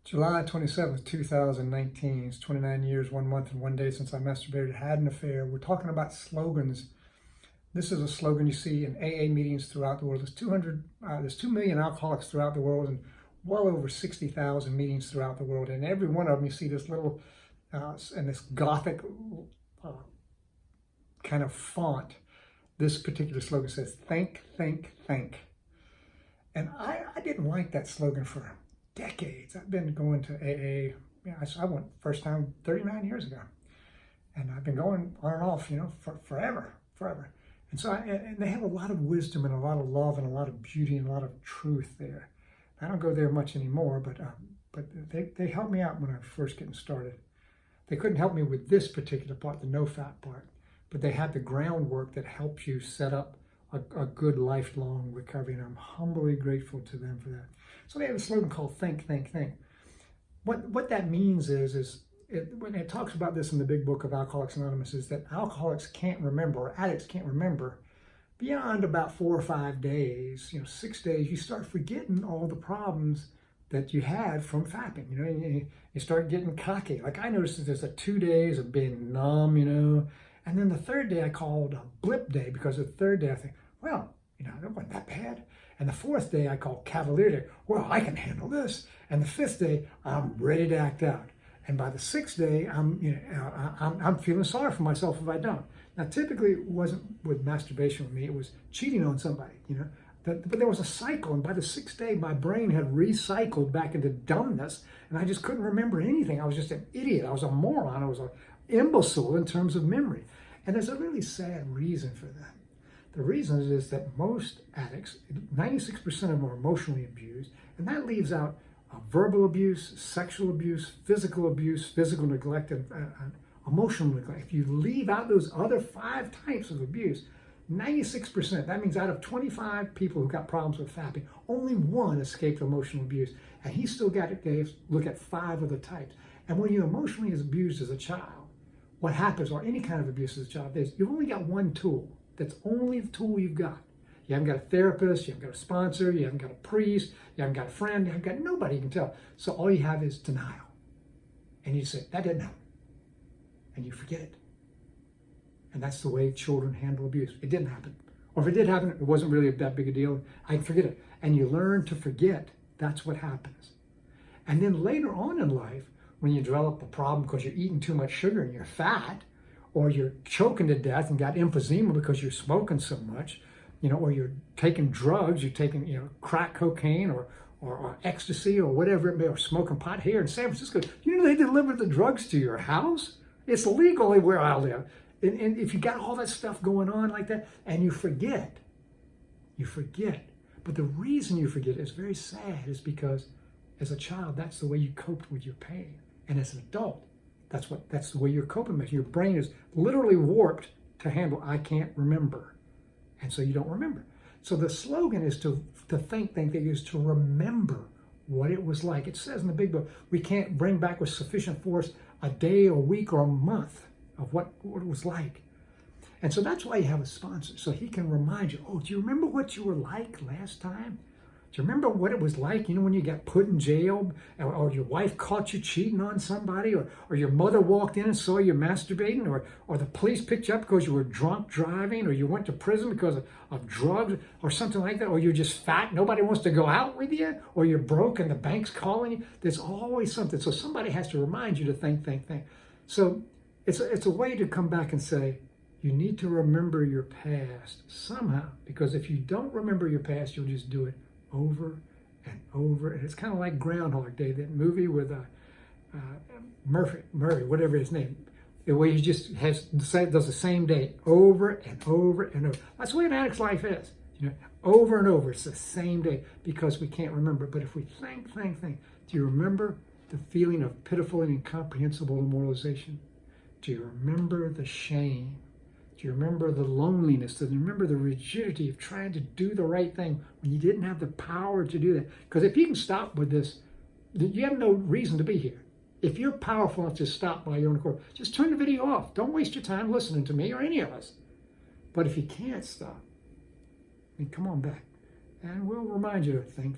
July 27th, 2019. It's 29 years, 1 month, and 1 day since I masturbated, had an affair. We're talking about slogans. This is a slogan you see in AA meetings throughout the world. There's 2 million alcoholics throughout the world and well over 60,000 meetings throughout the world. And every one of them, you see this little, and this Gothic kind of font. This particular slogan says, think, think, think. And I didn't like that slogan for decades. I've been going to AA. I went first time 39 years ago, and I've been going on and off, for forever. And so, and they have a lot of wisdom and a lot of love and a lot of beauty and a lot of truth there. I don't go there much anymore, but they helped me out when I was first getting started. They couldn't help me with this particular part, the no fat part, but they had the groundwork that helps you set up a good lifelong recovery, and I'm humbly grateful to them for that. So they have a slogan called Think, Think, Think. What that means is when it talks about this in the big book of Alcoholics Anonymous, is that alcoholics can't remember, or addicts can't remember, beyond about 4 or 5 days, 6 days, you start forgetting all the problems that you had from fapping. You start getting cocky. Like I noticed that there's 2 days of being numb, and then the third day I called a blip day, because the third day I think, well, that wasn't that bad. And the fourth day I called cavalier day. Well, I can handle this. And the fifth day, I'm ready to act out. And by the sixth day, I'm feeling sorry for myself if I don't. Now, typically it wasn't with masturbation with me. It was cheating on somebody, But there was a cycle, and by the sixth day, my brain had recycled back into dumbness, and I just couldn't remember anything. I was just an idiot. I was a moron. I was an imbecile in terms of memory. And there's a really sad reason for that. The reason is that most addicts, 96% of them are emotionally abused, and that leaves out verbal abuse, sexual abuse, physical neglect, and emotional neglect. If you leave out those other 5 types of abuse, 96%, that means out of 25 people who got problems with fapping, only 1 escaped emotional abuse, and he still got to look at 5 other types. And when you're emotionally abused as a child, what happens, or any kind of abuse as a child, is you've only got 1 tool. That's only the tool you've got. You haven't got a therapist, you haven't got a sponsor, you haven't got a priest, you haven't got a friend, you haven't got nobody you can tell. So all you have is denial. And you say, that didn't happen. And you forget it. And that's the way children handle abuse. It didn't happen. Or if it did happen, it wasn't really that big a deal. I can forget it. And you learn to forget. That's what happens. And then later on in life, when you develop a problem because you're eating too much sugar and you're fat, or you're choking to death and got emphysema because you're smoking so much, or you're taking drugs, you're taking, crack cocaine or ecstasy or whatever it may be, or smoking pot here in San Francisco. They deliver the drugs to your house. It's legal where I live. And if you got all that stuff going on like that, and you forget. But the reason you forget is very sad, is because as a child, that's the way you coped with your pain. And as an adult, that's the way you're coping with. Your brain is literally warped to handle, I can't remember. And so you don't remember. So the slogan is to think, is to remember what it was like. It says in the big book, we can't bring back with sufficient force a day, a week, or a month of what it was like. And so that's why you have a sponsor, so he can remind you, do you remember what you were like last time? Do you remember what it was like, when you got put in jail, or your wife caught you cheating on somebody, or your mother walked in and saw you masturbating, or the police picked you up because you were drunk driving, or you went to prison because of drugs, or something like that, or you're just fat, nobody wants to go out with you, or you're broke and the bank's calling you. There's always something. So somebody has to remind you to think. So it's a way to come back and say, you need to remember your past somehow, because if you don't remember your past, you'll just do it over and over. And it's kind of like Groundhog Day, that movie with Murray, whatever his name, the way he just does the same day over and over and over. That's the way an addict's life is, over and over. It's the same day, because we can't remember. But if we think, do you remember the feeling of pitiful and incomprehensible demoralization? Do you remember the shame? Do you remember the loneliness? Do you remember the rigidity of trying to do the right thing when you didn't have the power to do that? Because if you can stop with this, you have no reason to be here. If you're powerful enough to stop by your own accord, just turn the video off. Don't waste your time listening to me or any of us. But if you can't stop, then come on back. And we'll remind you to think.